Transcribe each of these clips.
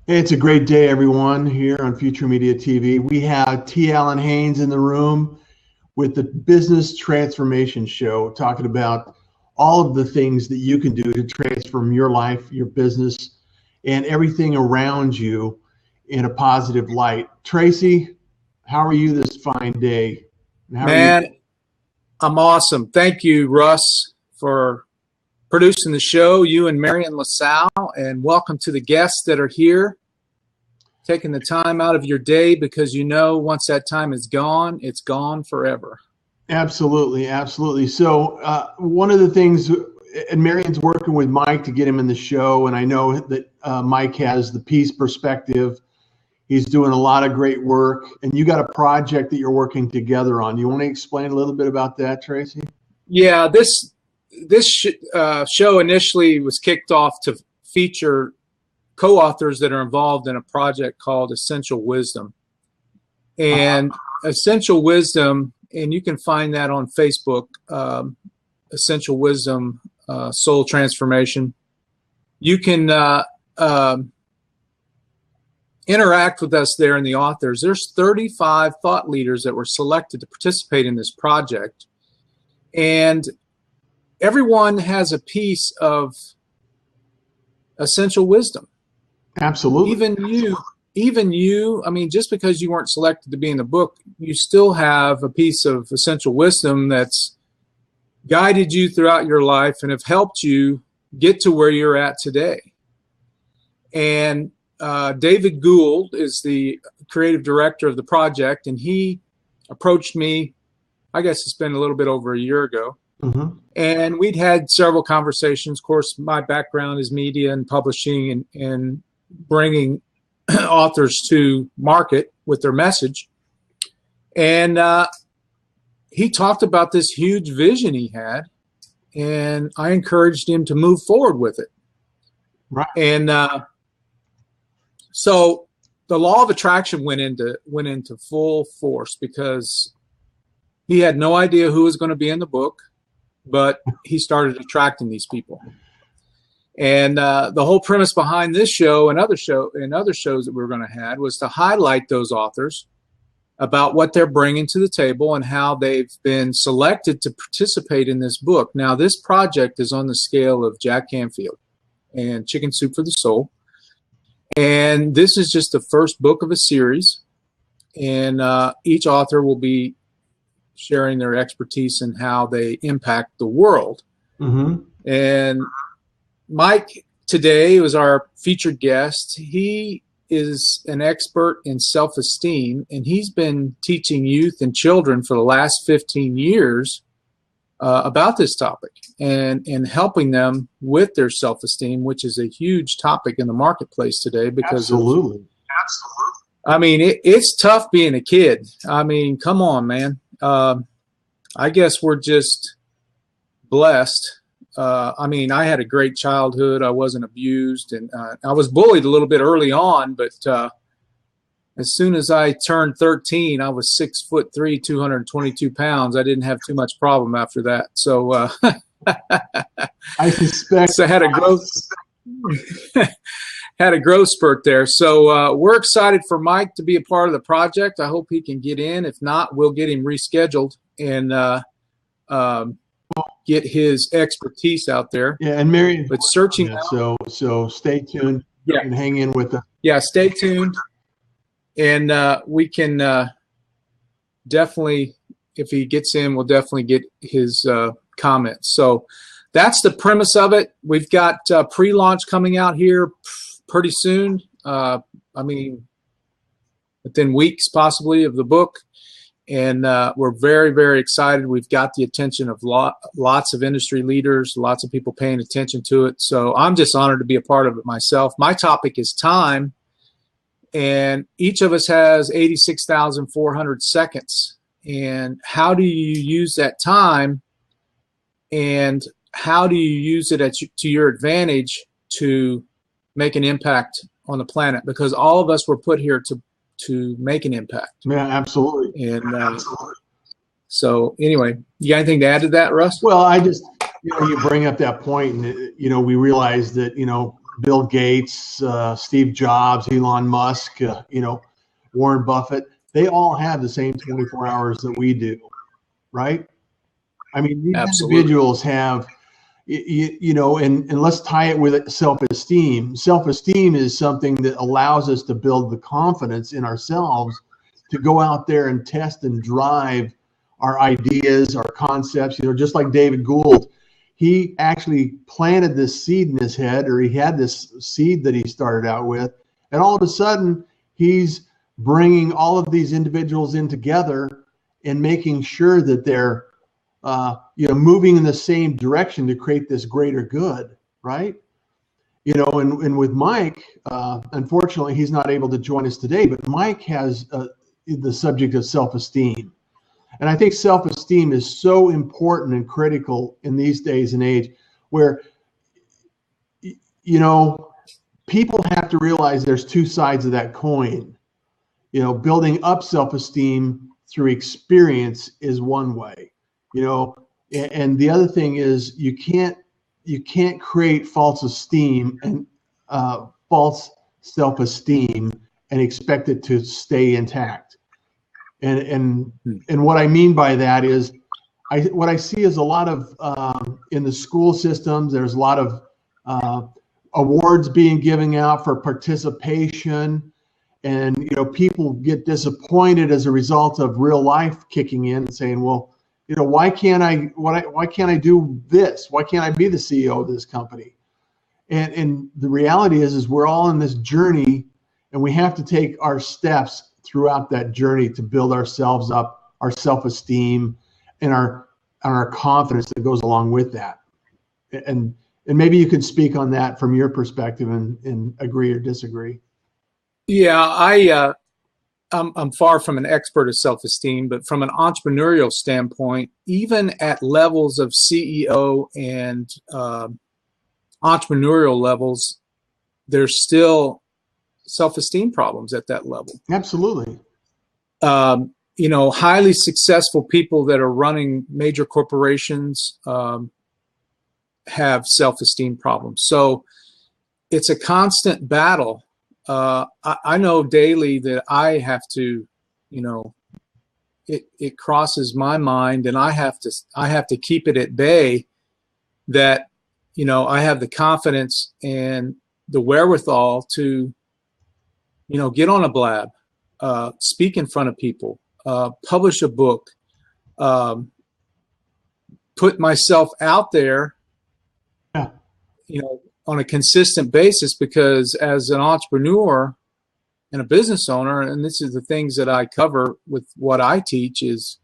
Hey, it's a great day, everyone, here on Future Media TV. We have T. Allen Haynes in the room with the Business Transformation Show, talking about all of the things that you can do to transform your life, your business, and everything around you in a positive light. Tracy, how are you this fine day? How are you? Man, I'm awesome. Thank you, Russ, for producing the show, you and Marion LaSalle, and welcome to the guests that are here, taking the time out of your day, because you know once that time is gone, it's gone forever. Absolutely, absolutely. So one of the things, and Marion's working with Mike to get him in the show, and I know that Mike has the peace perspective. He's doing a lot of great work, and you got a project that you're working together on. Do you want to explain a little bit about that, Tracy? Yeah, this show initially was kicked off to feature co-authors that are involved in a project called Essential Wisdom. And Essential Wisdom, and you can find that on Facebook, Essential Wisdom Soul Transformation. You can interact with us there and the authors. There's 35 thought leaders that were selected to participate in this project. And everyone has a piece of essential wisdom. Absolutely. Even you, I mean, just because you weren't selected to be in the book, you still have a piece of essential wisdom that's guided you throughout your life and have helped you get to where you're at today. And David Gould is the creative director of the project, and he approached me, I guess it's been a little bit over a year ago. Mm-hmm. And we'd had several conversations. Of course, my background is media and publishing and bringing authors to market with their message. And he talked about this huge vision he had, and I encouraged him to move forward with it. Right. And so the law of attraction went into full force, because he had no idea who was going to be in the book, but he started attracting these people. And the whole premise behind this show and other shows that we were going to have was to highlight those authors about what they're bringing to the table and how they've been selected to participate in this book. Now, this project is on the scale of Jack Canfield and Chicken Soup for the Soul. And this is just the first book of a series. And each author will be sharing their expertise in how they impact the world. Mm-hmm. And Mike today was our featured guest. He is an expert in self-esteem, and he's been teaching youth and children for the last 15 years about this topic and helping them with their self-esteem, which is a huge topic in the marketplace today. Because Absolutely. I mean, it's tough being a kid. I mean, come on, man. I guess we're just blessed. I mean, I had a great childhood. I wasn't abused, and I was bullied a little bit early on, but as soon as I turned 13, I was 6'3", 222 pounds. I didn't have too much problem after that. So I suspect. So I had a growth spurt there. So we're excited for Mike to be a part of the project. I hope he can get in. If not, we'll get him rescheduled and get his expertise out there. Yeah, and Marion. But searching. Yeah, so stay tuned. Yeah. And hang in with us. Yeah, stay tuned. And we can definitely, if he gets in, we'll definitely get his comments. So that's the premise of it. We've got pre-launch coming out here pretty soon. I mean, within weeks possibly of the book. And we're very, very excited. We've got the attention of lots of industry leaders, lots of people paying attention to it. So I'm just honored to be a part of it myself. My topic is time. And each of us has 86,400 seconds. And how do you use that time? And how do you use it to your advantage to make an impact on the planet? Because all of us were put here to make an impact. Yeah, absolutely. And so anyway, you got anything to add to that, Russ? Well, I just, you bring up that point, and we realize that, Bill Gates, Steve Jobs, Elon Musk, Warren Buffett, they all have the same 24 hours that we do, right? I mean, these Absolutely. individuals have, and let's tie it with self-esteem. Self-esteem is something that allows us to build the confidence in ourselves to go out there and test and drive our ideas, our concepts, just like David Gould. He actually planted this seed in his head, or he had this seed that he started out with, and all of a sudden he's bringing all of these individuals in together and making sure that they're moving in the same direction to create this greater good, right? And with Mike, unfortunately, he's not able to join us today, but Mike has the subject of self-esteem. And I think self-esteem is so important and critical in these days and age where, people have to realize there's two sides of that coin. Building up self-esteem through experience is one way, and the other thing is you can't create false esteem and false self-esteem and expect it to stay intact. And what I mean by that is what I see is a lot of in the school systems, there's a lot of awards being given out for participation, and people get disappointed as a result of real life kicking in and saying, well, why can't I do this? Why can't I be the CEO of this company? And the reality is we're all in this journey, and we have to take our steps throughout that journey to build ourselves up, our self-esteem, and our confidence that goes along with that. And maybe you could speak on that from your perspective and agree or disagree. Yeah, I'm far from an expert of self-esteem, but from an entrepreneurial standpoint, even at levels of CEO and entrepreneurial levels, there's still self-esteem problems at that level. Absolutely. Highly successful people that are running major corporations have self-esteem problems. So it's a constant battle. I know daily that I have to, it crosses my mind, and I have to keep it at bay that, I have the confidence and the wherewithal to, get on a blab, speak in front of people, publish a book, put myself out there, on a consistent basis, because as an entrepreneur and a business owner, and this is the things that I cover with what I teach, is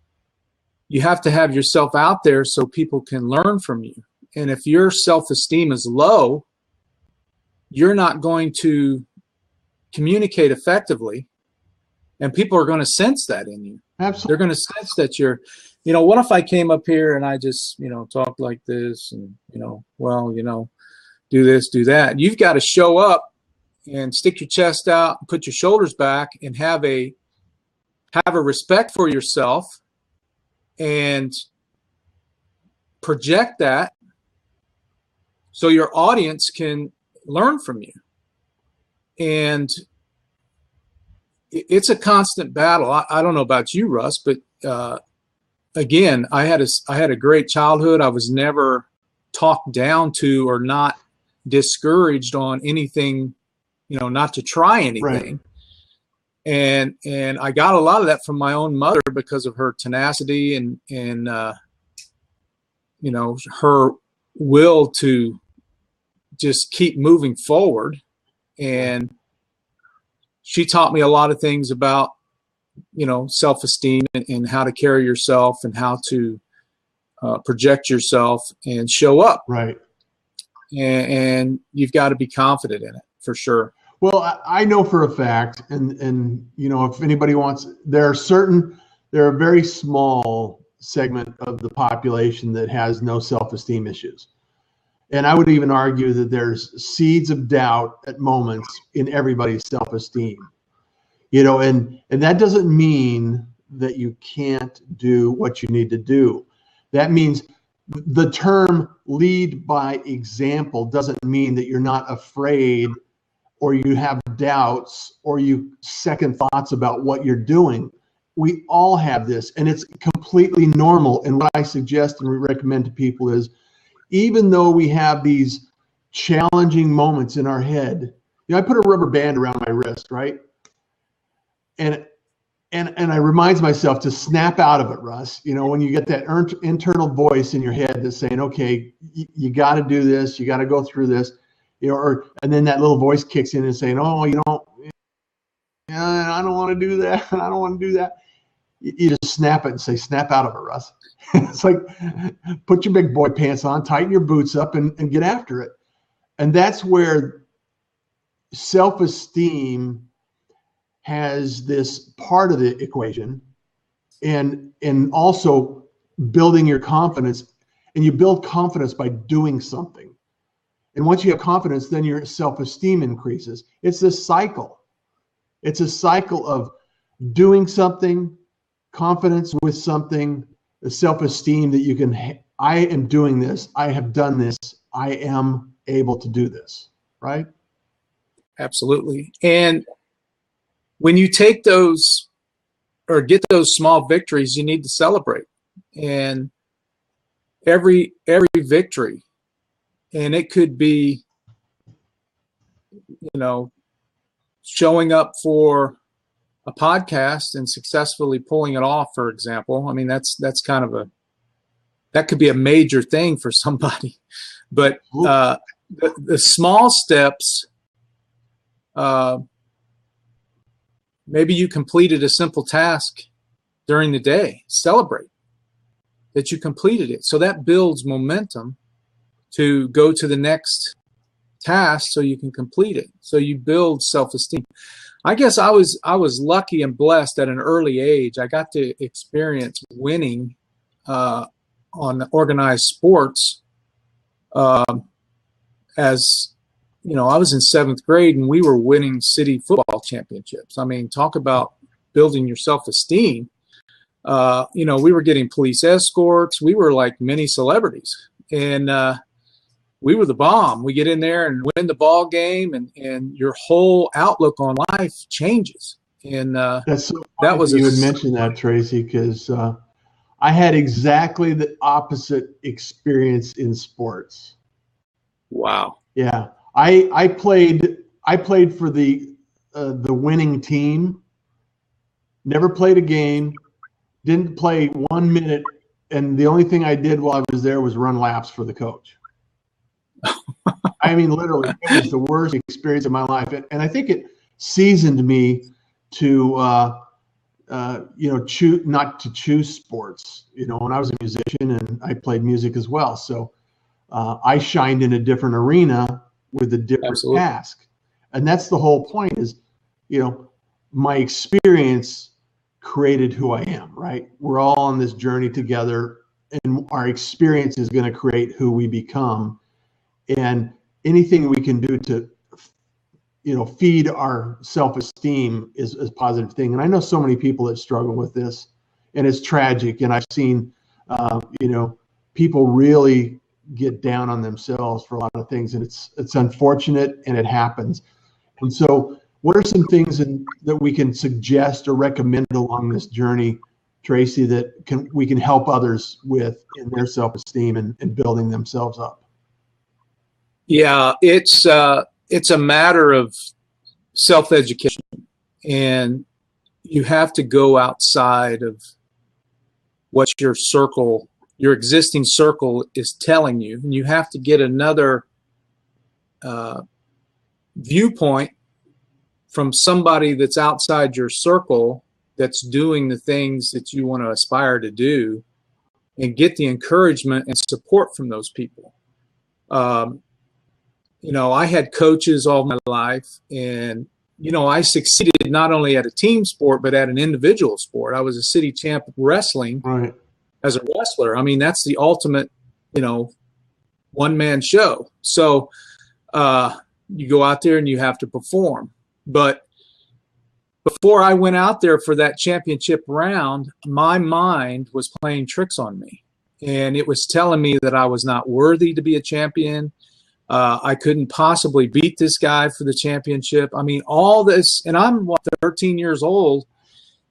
you have to have yourself out there so people can learn from you. And if your self-esteem is low, you're not going to communicate effectively, and people are going to sense that in you. Absolutely. They're going to sense that you're, what if I came up here and I just, talked like this and, do this, do that. You've got to show up and stick your chest out, put your shoulders back, and have a respect for yourself and project that so your audience can learn from you. And it's a constant battle. I don't know about you, Russ, but again, I had a great childhood. I was never talked down to or not discouraged on anything, not to try anything. Right. And I got a lot of that from my own mother because of her tenacity and her will to just keep moving forward. And she taught me a lot of things about, self-esteem and how to carry yourself and how to project yourself and show up. Right. And you've got to be confident in it, for sure. Well, I know for a fact, and if anybody wants, there are a very small segment of the population that has no self-esteem issues. And I would even argue that there's seeds of doubt at moments in everybody's self-esteem. And that doesn't mean that you can't do what you need to do. That means the term lead by example doesn't mean that you're not afraid or you have doubts or you second thoughts about what you're doing. We all have this, and it's completely normal. And what I suggest and recommend to people is, even though we have these challenging moments in our head, I put a rubber band around my wrist, right? And I remind myself to snap out of it, Russ. When you get that internal voice in your head that's saying, okay, you got to do this, you got to go through this, and then that little voice kicks in and saying, oh, I don't want to do that. I don't want to do that. You just snap it and say, snap out of it, Russ. It's like, put your big boy pants on, tighten your boots up, and get after it. And that's where self-esteem has this part of the equation, and also building your confidence. And you build confidence by doing something. And once you have confidence, then your self-esteem increases. It's this cycle. It's a cycle of doing something, confidence with something, the self-esteem that you can, I am doing this, I have done this, I am able to do this, right? Absolutely. And when you take those or get those small victories, you need to celebrate. And every victory, and it could be, showing up for a podcast and successfully pulling it off, for example. I mean, that's kind of that could be a major thing for somebody. But the small steps, maybe you completed a simple task during the day. Celebrate that you completed it. So that builds momentum to go to the next task so you can complete it. So you build self-esteem. I guess I was lucky and blessed at an early age. I got to experience winning on organized sports. As I was in 7th grade and we were winning city football championships. I mean, talk about building your self-esteem. We were getting police escorts. We were like mini celebrities, and we were the bomb. We get in there and win the ball game, and your whole outlook on life changes. And that's so that was you would mention that, Tracy, because I had exactly the opposite experience in sports. Wow. Yeah, I played for the winning team. Never played a game. Didn't play 1 minute, and the only thing I did while I was there was run laps for the coach. I mean, literally, it was the worst experience of my life, and I think it seasoned me to, choose not to choose sports. When I was a musician and I played music as well, so I shined in a different arena with a different task, and that's the whole point. Is my experience created who I am. Right? We're all on this journey together, and our experience is going to create who we become. And anything we can do to, feed our self-esteem is a positive thing. And I know so many people that struggle with this, and it's tragic. And I've seen, people really get down on themselves for a lot of things, and it's unfortunate, and it happens. And so, what are some things that we can suggest or recommend along this journey, Tracy, that we can help others with in their self-esteem and building themselves up? Yeah, it's a matter of self-education, and you have to go outside of what your existing circle is telling you, and you have to get another viewpoint from somebody that's outside your circle that's doing the things that you want to aspire to do, and get the encouragement and support from those people. I had coaches all my life, and, I succeeded not only at a team sport, but at an individual sport. I was a city champ of wrestling. Right. As a wrestler. I mean, that's the ultimate, one-man show. So you go out there and you have to perform. But before I went out there for that championship round, my mind was playing tricks on me. and it was telling me that I was not worthy to be a champion. I couldn't possibly beat this guy for the championship. I mean, all this, and I'm 13 years old,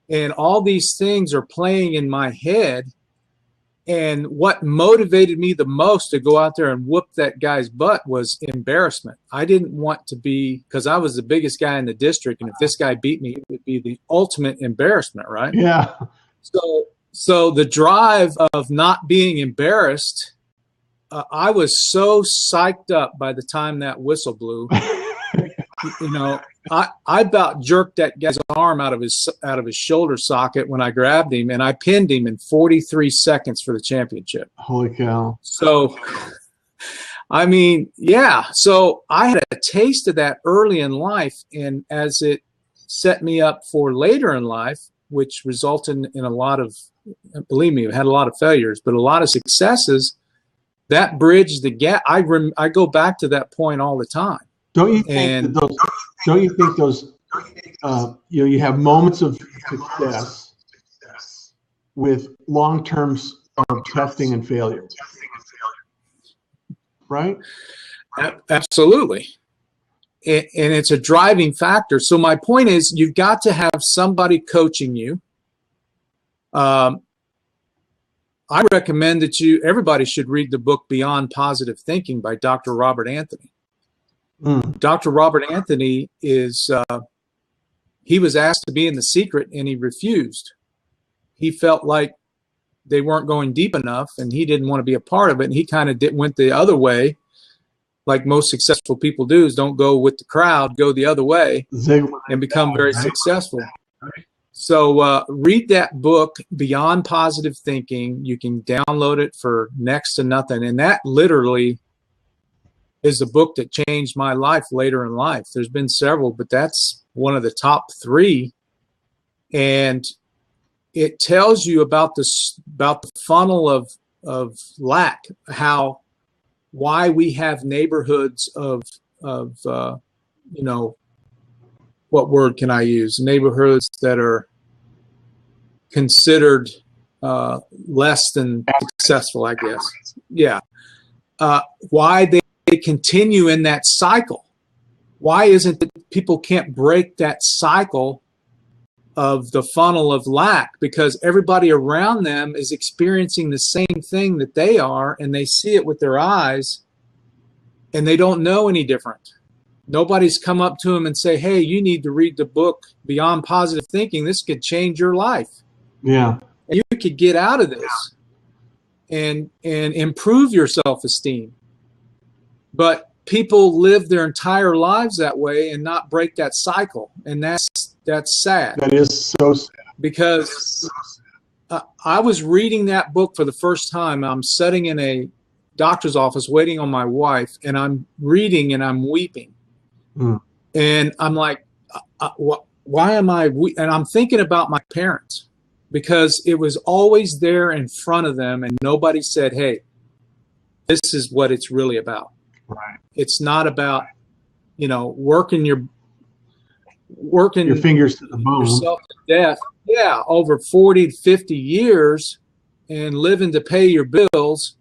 and all these things are playing in my head. And what motivated me the most to go out there and whoop that guy's butt was embarrassment. I didn't want to be, because I was the biggest guy in the district, and if this guy beat me, it would be the ultimate embarrassment, right? Yeah. So the drive of not being embarrassed, I was so psyched up by the time that whistle blew. I about jerked that guy's arm out of his shoulder socket when I grabbed him, and I pinned him in 43 seconds for the championship. Holy cow. So, I mean, yeah. So I had a taste of that early in life, and as it set me up for later in life, which resulted in a lot of, believe me, I've had a lot of failures, but a lot of successes, that bridged the gap. I go back to that point all the time. Don't you think those you have moments of success with long-term testing and failure, right? Absolutely. And it's a driving factor. So my point is, you've got to have somebody coaching you. I recommend that everybody should read the book Beyond Positive Thinking by Dr. Robert Anthony. Dr. Robert Anthony he was asked to be in The Secret, and he refused. He felt like they weren't going deep enough, and he didn't want to be a part of it. And he kind of went the other way, like most successful people do, is don't go with the crowd, go the other way and become very successful. So read that book, Beyond Positive Thinking. You can download it for next to nothing. And that literally is the book that changed my life later in life. There's been several, but that's one of the top 3. And it tells you about the funnel of lack, why we have neighborhoods of what word can I use? Neighborhoods that are considered less than successful, I guess. Yeah. Why they continue in that cycle. Why isn't it people can't break that cycle of the funnel of lack? Because everybody around them is experiencing the same thing that they are, and they see it with their eyes, and they don't know any different. Nobody's come up to them and say, hey, you need to read the book Beyond Positive Thinking. This could change your life. Yeah. And you could get out of this and improve your self-esteem. But people live their entire lives that way and not break that cycle. And that's sad. That is so sad. Because I was reading that book for the first time. I'm sitting in a doctor's office waiting on my wife, and I'm reading and I'm weeping. And I'm like, why am I? And I'm thinking about my parents, because it was always there in front of them, and nobody said, hey, this is what it's really about. Right. It's not about, working your fingers to the bone, yourself to death. Yeah, over 40 to 50 years, and living to pay your bills,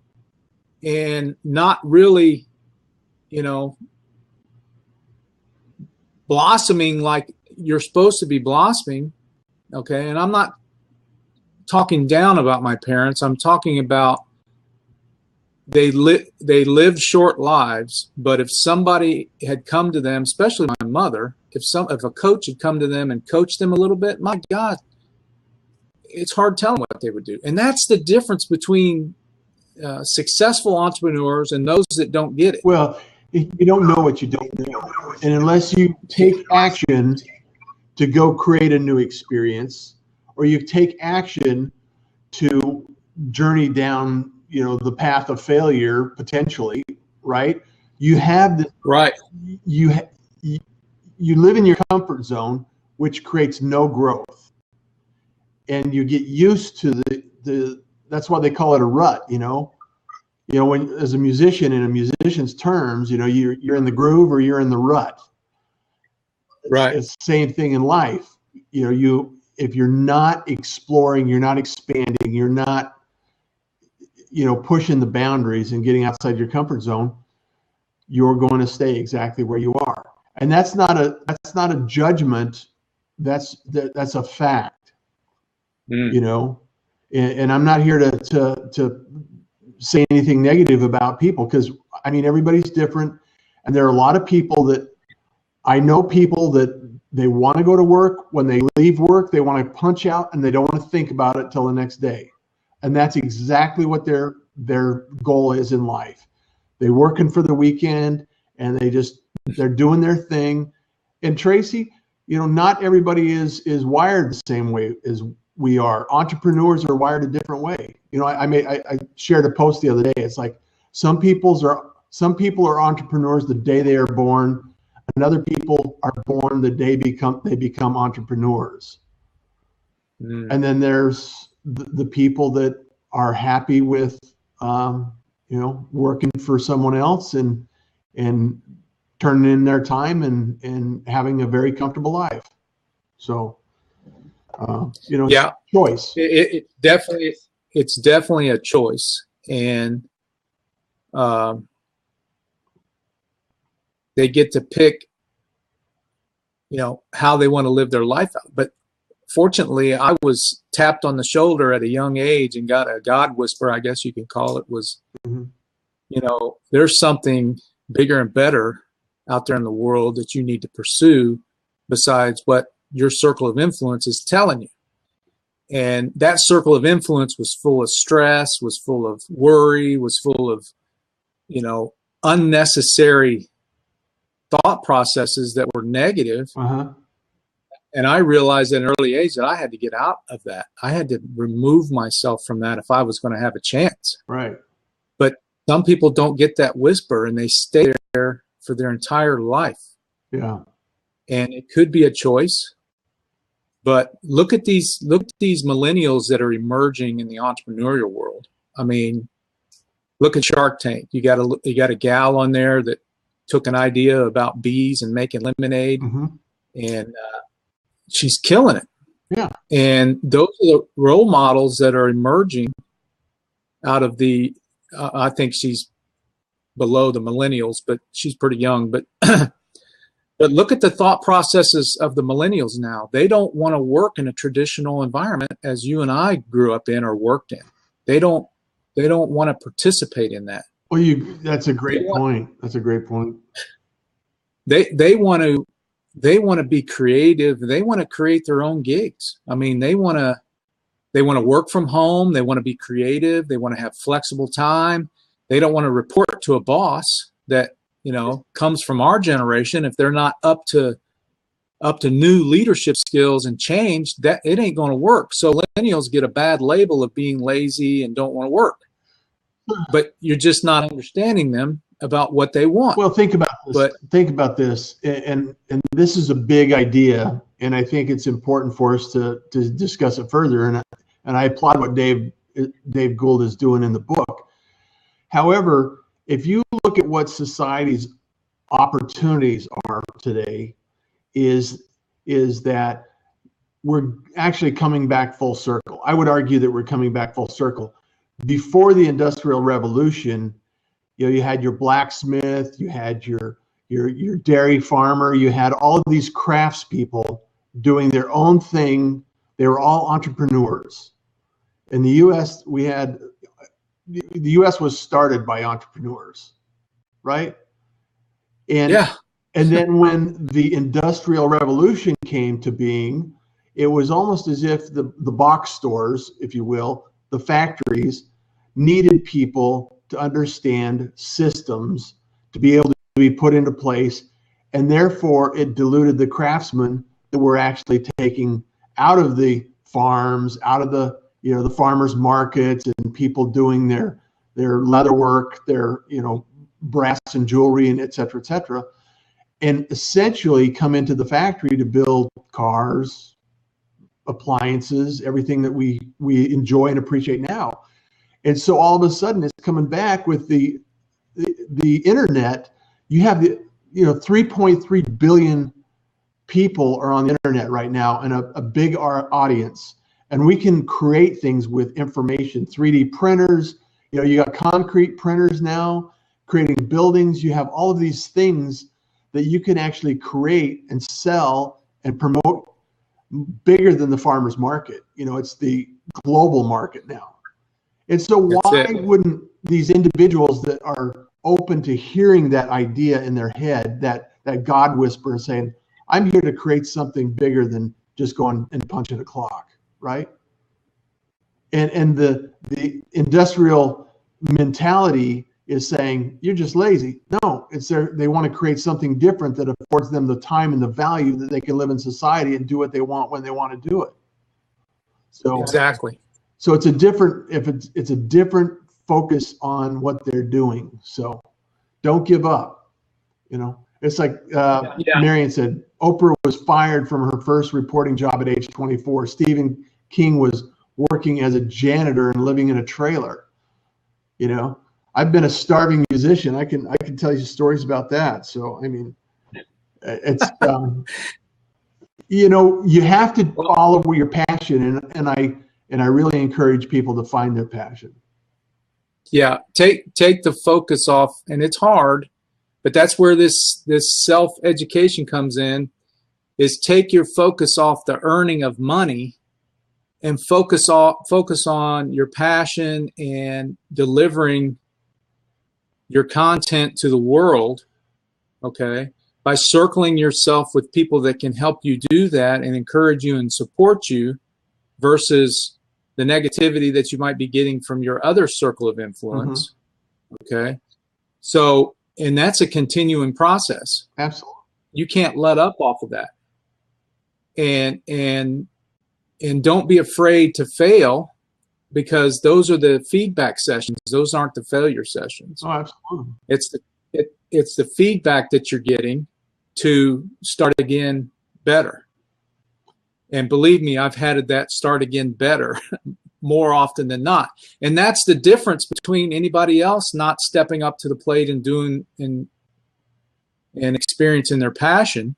and not really, blossoming like you're supposed to be blossoming. Okay, and I'm not talking down about my parents. I'm talking about they lived short lives, but if somebody had come to them, especially my mother, if a coach had come to them and coached them a little bit, my God, it's hard telling what they would do. And that's the difference between successful entrepreneurs and those that don't get it. Well, you don't know what you don't know. And unless you take action to go create a new experience, or you take action to journey down, the path of failure potentially, right? You have this, right. You live in your comfort zone, which creates no growth, and you get used to the. That's why they call it a rut. When as a musician, in a musician's terms, you're in the groove or you're in the rut. Right. It's the same thing in life. If you're not exploring, you're not expanding, you're not pushing the boundaries and getting outside your comfort zone, you're going to stay exactly where you are. And that's not a judgment. That's a fact. And I'm not here to say anything negative about people, because I mean, everybody's different. And there are a lot of people that I know, people that they want to go to work. When they leave work, they want to punch out and they don't want to think about it till the next day. And that's exactly what their goal is in life. They're working for the weekend and they're doing their thing. And Tracy, not everybody is wired the same way as we are. Entrepreneurs are wired a different way. I shared a post the other day. It's like some people are entrepreneurs the day they are born, and other people are born the day they become entrepreneurs. And then there's the people that are happy with working for someone else and turning in their time and having a very comfortable life. So yeah, choice. It's definitely a choice, and they get to pick how they want to live their life out. But fortunately, I was tapped on the shoulder at a young age and got a God whisper, I guess you can call it, was, there's something bigger and better out there in the world that you need to pursue besides what your circle of influence is telling you. And that circle of influence was full of stress, was full of worry, was full of, unnecessary thought processes that were negative. And I realized at an early age that I had to get out of that. I had to remove myself from that if I was going to have a chance. Right. But some people don't get that whisper and they stay there for their entire life. Yeah. And it could be a choice. But look at these millennials that are emerging in the entrepreneurial world. I mean, look at Shark Tank. You got a gal on there that took an idea about bees and making lemonade, and she's killing it. Yeah. And those are the role models that are emerging out of the. I think she's below the millennials, but she's pretty young. But but look at the thought processes of the millennials now. They don't want to work in a traditional environment as you and I grew up in or worked in. They don't want to participate in that. Well, that's a great point. That's a great point. They want to be creative. They want to create their own gigs. I mean, they want to work from home. They want to be creative. They want to have flexible time. They don't want to report to a boss that comes from our generation. If they're not up to new leadership skills and change, that it ain't going to work. So millennials get a bad label of being lazy and don't want to work. But you're just not understanding them about what they want. Well, think about this, and this is a big idea, and I think it's important for us to discuss it further. And I applaud what Dave Gould is doing in the book. However, if you look at what society's opportunities are today, is that we're actually coming back full circle. I would argue that we're coming back full circle. Before the Industrial Revolution, you had your blacksmith, you had your dairy farmer, you had all of these craftspeople doing their own thing. They were all entrepreneurs. In the U.S., the U.S. was started by entrepreneurs, right? And then when the Industrial Revolution came to being, it was almost as if the box stores, if you will, the factories, needed people to understand systems to be able to be put into place, and therefore it diluted the craftsmen that were actually taking out of the farms, out of the the farmers markets, and people doing their leather work, their brass and jewelry, and et cetera, and essentially come into the factory to build cars, appliances, everything that we enjoy and appreciate now. And so all of a sudden it's coming back with the internet. You have 3.3 billion people are on the internet right now, and a big audience. And we can create things with information, 3D printers. You know, you got concrete printers now creating buildings. You have all of these things that you can actually create and sell and promote bigger than the farmer's market. You know, it's the global market now. And so why wouldn't these individuals that are open to hearing that idea in their head, that God whisper saying, I'm here to create something bigger than just going and punching a clock, right? And the industrial mentality is saying, you're just lazy. No, it's they want to create something different that affords them the time and the value that they can live in society and do what they want when they want to do it. So exactly. So it's a different, it's a different focus on what they're doing. So don't give up. You know, it's like Marion said, Oprah was fired from her first reporting job at age 24. Stephen King was working as a janitor and living in a trailer. You know, I've been a starving musician. I can tell you stories about that. So I mean, it's you know, you have to follow your passion, and I really encourage people to find their passion. Yeah, take the focus off, and it's hard, but that's where this self-education comes in. Is take your focus off the earning of money and focus on your passion and delivering your content to the world, okay, by circling yourself with people that can help you do that and encourage you and support you versus the negativity that you might be getting from your other circle of influence. Okay. So, and that's a continuing process. Absolutely. You can't let up off of that. And don't be afraid to fail, because those are the feedback sessions. Those aren't the failure sessions. Oh, absolutely. It's the feedback that you're getting to start again better. And believe me, I've had that start again better more often than not. And that's the difference between anybody else not stepping up to the plate and doing and experiencing their passion.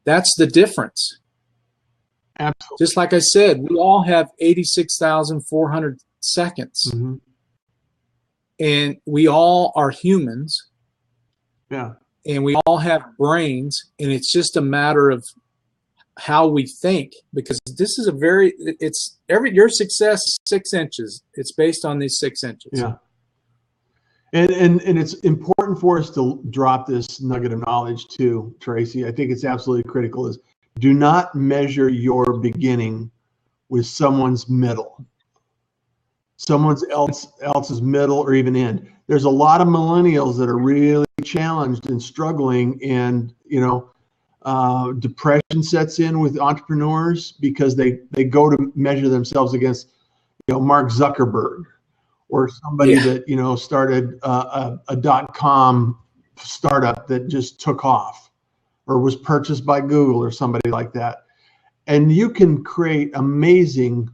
That's the difference. Absolutely. Just like I said, we all have 86,400 seconds. Mm-hmm. And we all are humans. Yeah. And we all have brains, and it's just a matter of how we think, because this is your success is 6 inches. It's based on these 6 inches. Yeah. And it's important for us to drop this nugget of knowledge too, Tracy. I think it's absolutely critical, is do not measure your beginning with someone's middle, else's middle or even end. There's a lot of millennials that are really challenged and struggling, and you know, depression sets in with entrepreneurs because they go to measure themselves against, you know, Mark Zuckerberg or somebody that, you know, started a .com startup that just took off or was purchased by Google or somebody like that. And you can create amazing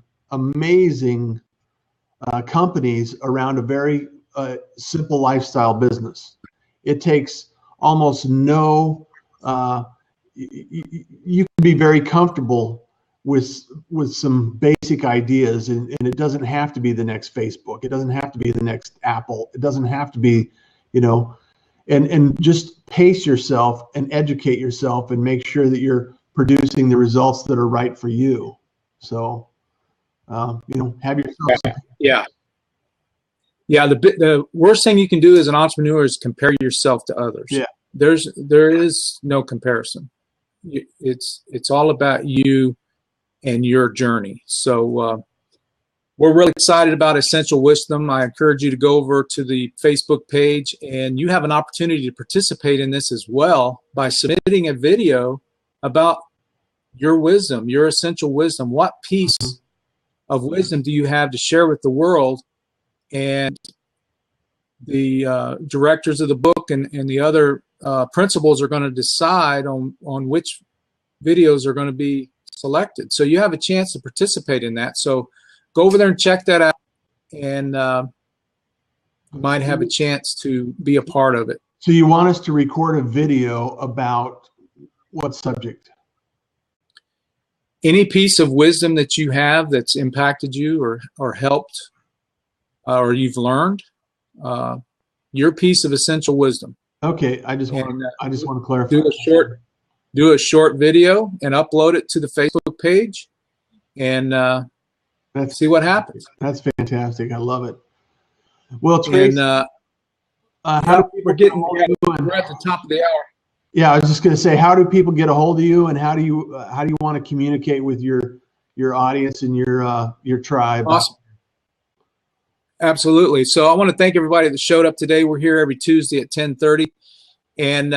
companies around a very simple lifestyle business. It takes almost no, you can be very comfortable with some basic ideas, and it doesn't have to be the next Facebook. It doesn't have to be the next Apple. It doesn't have to be, you know, and just pace yourself and educate yourself and make sure that you're producing the results that are right for you. So, you know, have yourself. Yeah. The worst thing you can do as an entrepreneur is compare yourself to others. Yeah. There is no comparison. It's all about you and your journey. So we're really excited about Essential Wisdom. I encourage you to go over to the Facebook page, and you have an opportunity to participate in this as well by submitting a video about your wisdom, your essential wisdom. What piece of wisdom do you have to share with the world? And the directors of the book and the other principals are going to decide on which videos are going to be selected. So you have a chance to participate in that. So go over there and check that out, and you might have a chance to be a part of it. So you want us to record a video about what subject? Any piece of wisdom that you have that's impacted you or helped or you've learned your piece of essential wisdom. Okay, I just want to clarify. Do a short video and upload it to the Facebook page, and see what happens. That's fantastic. I love it. Well, Trace, and we're at the top of the hour. Yeah, I was just going to say, how do people get a hold of you, and how do you want to communicate with your audience and your tribe? Awesome. Absolutely. So I want to thank everybody that showed up today. We're here every Tuesday at 10:30, and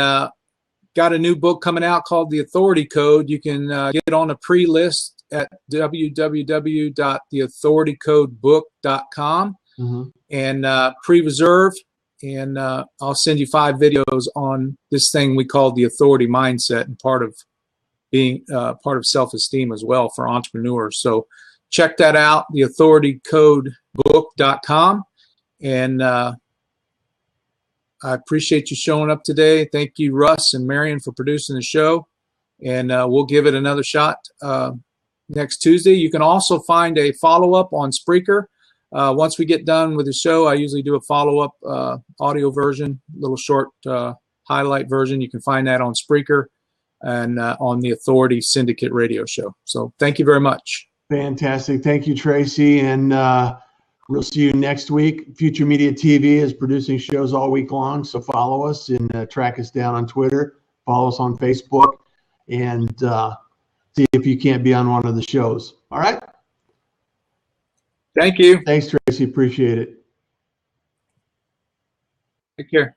got a new book coming out called The Authority Code. You can get on a pre-list at www.theauthoritycodebook.com and pre-reserve. And I'll send you 5 videos on this thing we call the authority mindset, and part of being part of self-esteem as well for entrepreneurs. So check that out, theauthoritycodebook.com. And I appreciate you showing up today. Thank you, Russ and Marion, for producing the show. And we'll give it another shot next Tuesday. You can also find a follow-up on Spreaker. Once we get done with the show, I usually do a follow-up audio version, little short highlight version. You can find that on Spreaker and on the Authority Syndicate radio show. So thank you very much. Fantastic. Thank you, Tracy. And we'll see you next week. Future Media TV is producing shows all week long, so follow us and track us down on Twitter. Follow us on Facebook, and see if you can't be on one of the shows. All right? Thank you. Thanks, Tracy. Appreciate it. Take care.